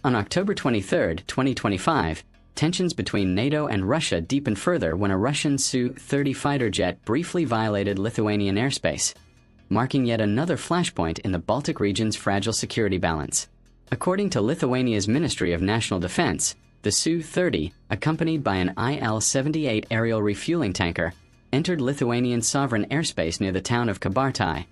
On October 23, 2025, tensions between NATO and Russia deepened further when a Russian Su-30 fighter jet briefly violated Lithuanian airspace, marking yet another flashpoint in the Baltic region's fragile security balance. According to Lithuania's Ministry of National Defense, the Su-30, accompanied by an Il-78 aerial refueling tanker, entered Lithuanian sovereign airspace near the town of Kybartai,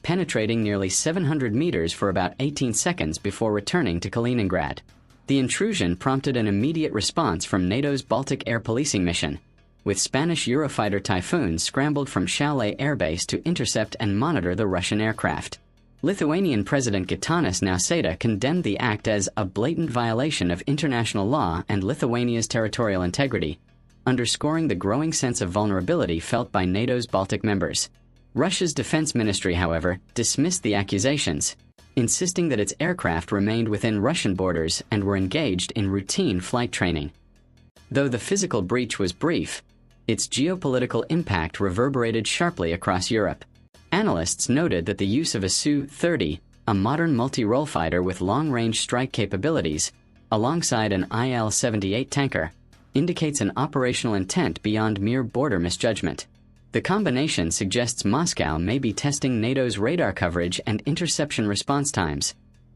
penetrating nearly 700 meters for about 18 seconds before returning to Kaliningrad. The intrusion prompted an immediate response from NATO's Baltic Air Policing Mission, with Spanish Eurofighter Typhoons scrambled from Šiauliai airbase to intercept and monitor the Russian aircraft. Lithuanian President Gitanas Nausėda condemned the act as a blatant violation of international law and Lithuania's territorial integrity, underscoring the growing sense of vulnerability felt by NATO's Baltic members. Russia's defense ministry, however, dismissed the accusations, insisting that its aircraft remained within Russian borders and were engaged in routine flight training. Though the physical breach was brief, its geopolitical impact reverberated sharply across Europe. Analysts noted that the use of a Su-30, a modern multi-role fighter with long-range strike capabilities, alongside an Il-78 tanker, indicates an operational intent beyond mere border misjudgment. The combination suggests Moscow may be testing NATO's radar coverage and interception response times,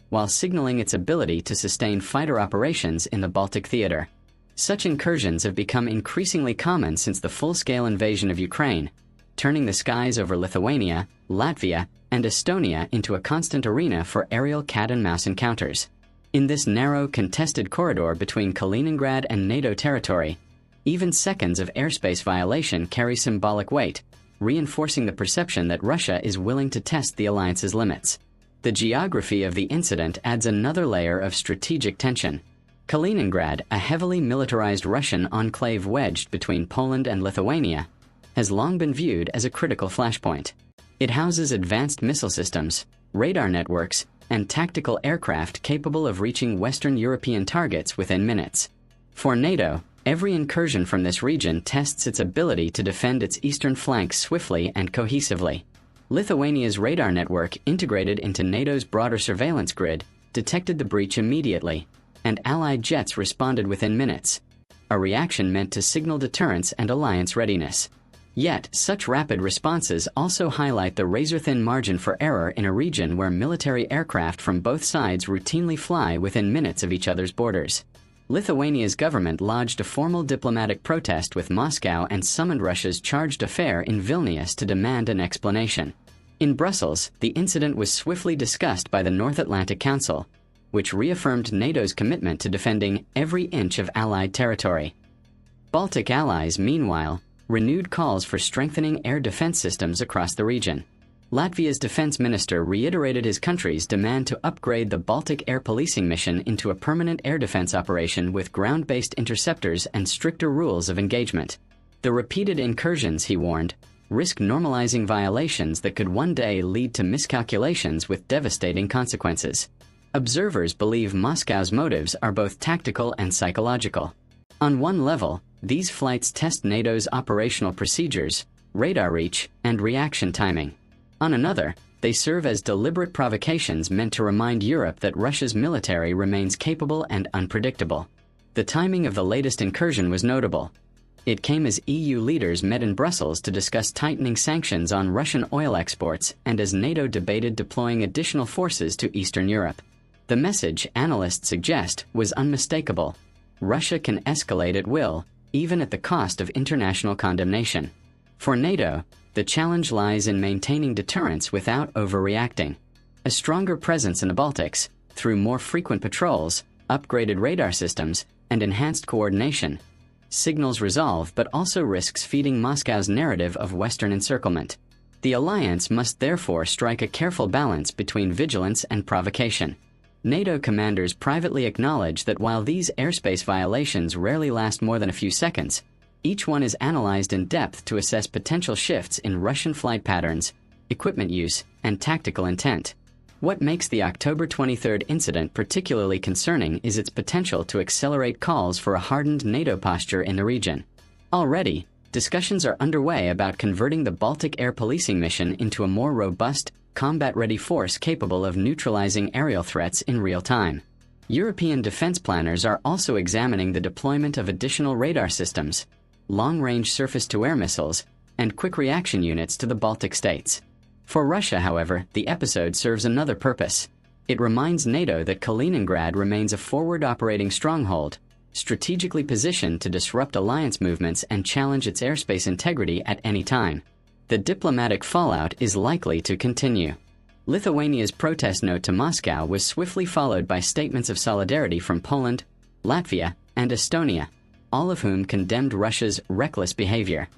while signaling its ability to sustain fighter operations in the Baltic theater. Such incursions have become increasingly common since the full-scale invasion of Ukraine, turning the skies over Lithuania, Latvia, and Estonia into a constant arena for aerial cat-and-mouse encounters. In this narrow, contested corridor between Kaliningrad and NATO territory, even seconds of airspace violation carry symbolic weight, reinforcing the perception that Russia is willing to test the alliance's limits. The geography of the incident adds another layer of strategic tension. Kaliningrad, a heavily militarized Russian enclave wedged between Poland and Lithuania, has long been viewed as a critical flashpoint. It houses advanced missile systems, radar networks, and tactical aircraft capable of reaching Western European targets within minutes. For NATO, every incursion from this region tests its ability to defend its eastern flank swiftly and cohesively. Lithuania's radar network, integrated into NATO's broader surveillance grid, detected the breach immediately, and Allied jets responded within minutes, a reaction meant to signal deterrence and alliance readiness. Yet, such rapid responses also highlight the razor-thin margin for error in a region where military aircraft from both sides routinely fly within minutes of each other's borders. Lithuania's government lodged a formal diplomatic protest with Moscow and summoned Russia's charge d'affaires in Vilnius to demand an explanation. In Brussels, the incident was swiftly discussed by the North Atlantic Council, which reaffirmed NATO's commitment to defending every inch of Allied territory. Baltic allies, meanwhile, renewed calls for strengthening air defense systems across the region. Latvia's defense minister reiterated his country's demand to upgrade the Baltic Air Policing Mission into a permanent air defense operation with ground-based interceptors and stricter rules of engagement. The repeated incursions, he warned, risk normalizing violations that could one day lead to miscalculations with devastating consequences. Observers believe Moscow's motives are both tactical and psychological. On one level, these flights test NATO's operational procedures, radar reach, and reaction timing. On another, they serve as deliberate provocations meant to remind Europe that Russia's military remains capable and unpredictable. The timing of the latest incursion was notable. It came as EU leaders met in Brussels to discuss tightening sanctions on Russian oil exports and as NATO debated deploying additional forces to Eastern Europe. The message, analysts suggest, was unmistakable. Russia can escalate at will, even at the cost of international condemnation. For NATO, the challenge lies in maintaining deterrence without overreacting. A stronger presence in the Baltics, through more frequent patrols, upgraded radar systems, and enhanced coordination, signals resolve but also risks feeding Moscow's narrative of Western encirclement. The alliance must therefore strike a careful balance between vigilance and provocation. NATO commanders privately acknowledge that while these airspace violations rarely last more than a few seconds, each one is analyzed in depth to assess potential shifts in Russian flight patterns, equipment use, and tactical intent. What makes the October 23 incident particularly concerning is its potential to accelerate calls for a hardened NATO posture in the region. Already, discussions are underway about converting the Baltic Air Policing Mission into a more robust, combat-ready force capable of neutralizing aerial threats in real time. European defense planners are also examining the deployment of additional radar systems, long-range surface-to-air missiles, and quick-reaction units to the Baltic states. For Russia, however, the episode serves another purpose. It reminds NATO that Kaliningrad remains a forward-operating stronghold, strategically positioned to disrupt alliance movements and challenge its airspace integrity at any time. The diplomatic fallout is likely to continue. Lithuania's protest note to Moscow was swiftly followed by statements of solidarity from Poland, Latvia, and Estonia, all of whom condemned Russia's reckless behavior.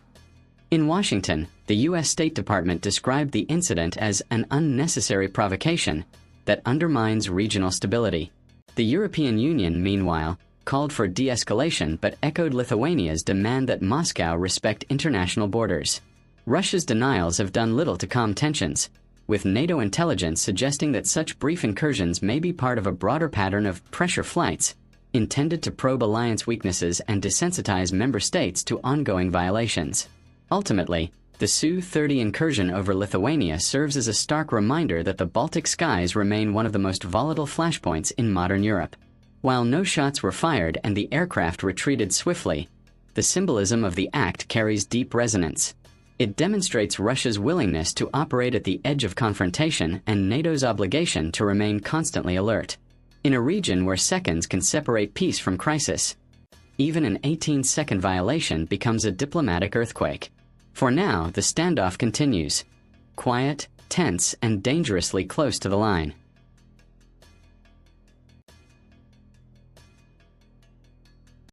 In Washington, the U.S. State Department described the incident as an unnecessary provocation that undermines regional stability. The European Union, meanwhile, called for de-escalation but echoed Lithuania's demand that Moscow respect international borders. Russia's denials have done little to calm tensions, with NATO intelligence suggesting that such brief incursions may be part of a broader pattern of pressure flights intended to probe alliance weaknesses and desensitize member states to ongoing violations. Ultimately, the Su-30 incursion over Lithuania serves as a stark reminder that the Baltic skies remain one of the most volatile flashpoints in modern Europe. While no shots were fired and the aircraft retreated swiftly, the symbolism of the act carries deep resonance. It demonstrates Russia's willingness to operate at the edge of confrontation and NATO's obligation to remain constantly alert. In a region where seconds can separate peace from crisis, even an 18-second violation becomes a diplomatic earthquake. For now, the standoff continues, quiet, tense, and dangerously close to the line.